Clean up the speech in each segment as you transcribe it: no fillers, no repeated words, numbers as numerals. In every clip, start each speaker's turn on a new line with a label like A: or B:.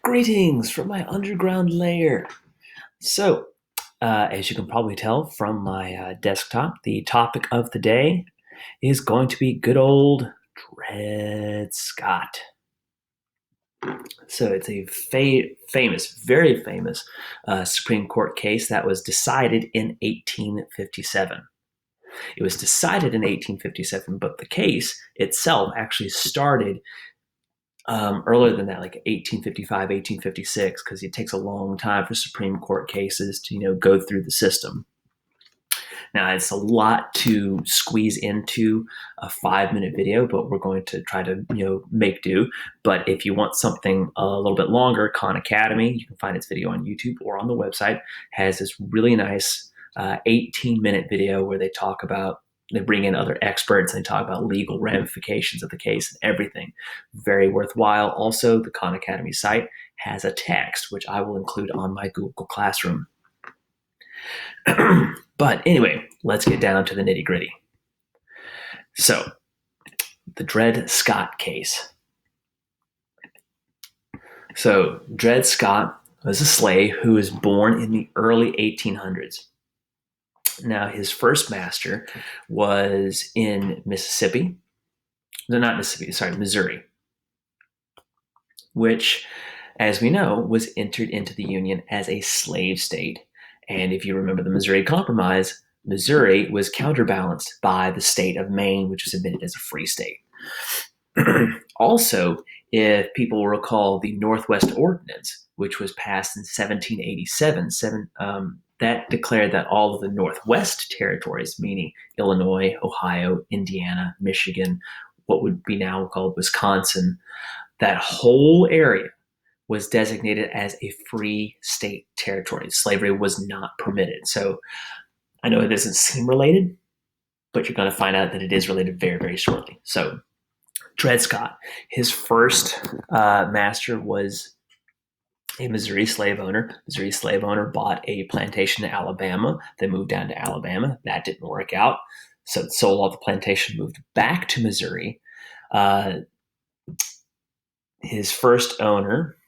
A: Greetings from my underground lair. So, as you can probably tell from my desktop, the topic of the day is going to be good old Dred Scott. So, it's a famous, very famous Supreme Court case that was decided in 1857. It was decided in 1857, but the case itself actually started earlier than that, like 1855, 1856, because it takes a long time for Supreme Court cases to, go through the system. Now, it's a lot to squeeze into a 5-minute video, but we're going to try to, make do. But if you want something a little bit longer, Khan Academy, you can find its video on YouTube or on the website, has this really nice 18-minute video where they bring in other experts and they talk about legal ramifications of the case and everything. Very worthwhile. Also, the Khan Academy site has a text, which I will include on my Google Classroom. But anyway, let's get down to the nitty gritty. So, the Dred Scott case. So, Dred Scott was a slave who was born in the early 1800s. Now, his first master was in Mississippi. No, not Mississippi, sorry, Missouri, which, as we know, was entered into the Union as a slave state. And if you remember the Missouri Compromise, Missouri was counterbalanced by the state of Maine, which was admitted as a free state. Also, if people recall the Northwest Ordinance, which was passed in 1787, that declared that all of the Northwest territories, meaning Illinois, Ohio, Indiana, Michigan, what would be now called Wisconsin, that whole area was designated as a free state territory. Slavery was not permitted. So I know it doesn't seem related, but you're going to find out that it is related very, very shortly. So Dred Scott, his first master was a Missouri slave owner. Missouri slave owner bought a plantation in Alabama. They moved down to Alabama. That didn't work out. So it sold off the plantation, moved back to Missouri. His first owner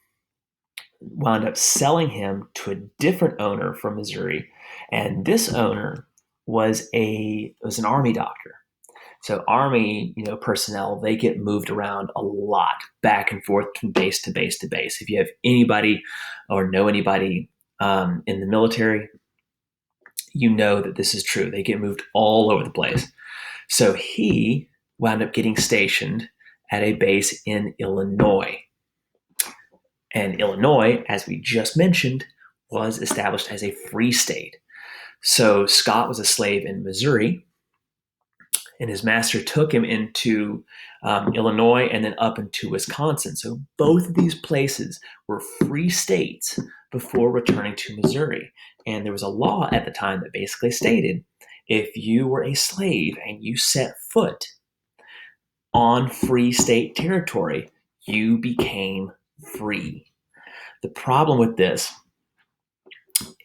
A: wound up selling him to a different owner from Missouri. And this owner was an Army doctor. So Army, personnel, they get moved around a lot, back and forth from base to base to base. If you have anybody or know anybody in the military, you know that this is true. They get moved all over the place. So he wound up getting stationed at a base in Illinois. And Illinois, as we just mentioned, was established as a free state. So Scott was a slave in Missouri, and his master took him into Illinois and then up into Wisconsin. So both of these places were free states before returning to Missouri. And there was a law at the time that basically stated if you were a slave and you set foot on free state territory, you became free. The problem with this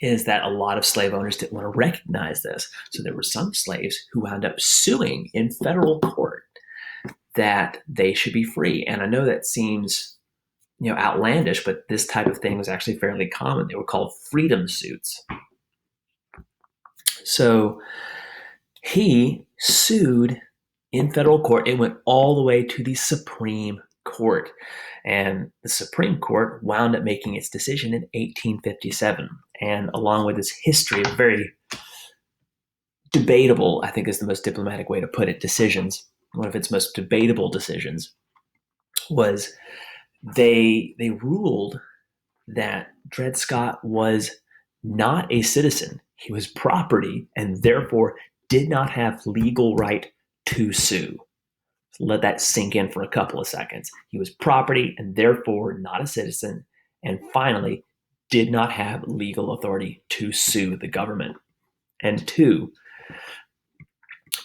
A: is that a lot of slave owners didn't want to recognize this. So there were some slaves who wound up suing in federal court that they should be free. And I know that seems, outlandish, but this type of thing was actually fairly common. They were called freedom suits. So he sued in federal court. It went all the way to the Supreme Court. And the Supreme Court wound up making its decision in 1857. And along with its history of very debatable, I think is the most diplomatic way to put it, decisions, one of its most debatable decisions was they ruled that Dred Scott was not a citizen. He was property and therefore did not have legal right to sue. Let that sink in for a couple of seconds. He was property and therefore not a citizen, and finally did not have legal authority to sue the government. And two,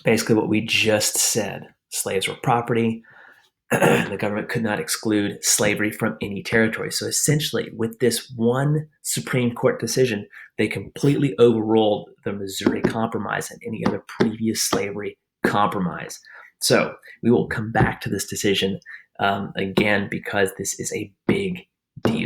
A: basically what we just said, slaves were property. The government could not exclude slavery from any territory. So essentially, with this one Supreme Court decision, they completely overruled the Missouri Compromise and any other previous slavery compromise. So we will come back to this decision again because this is a big deal.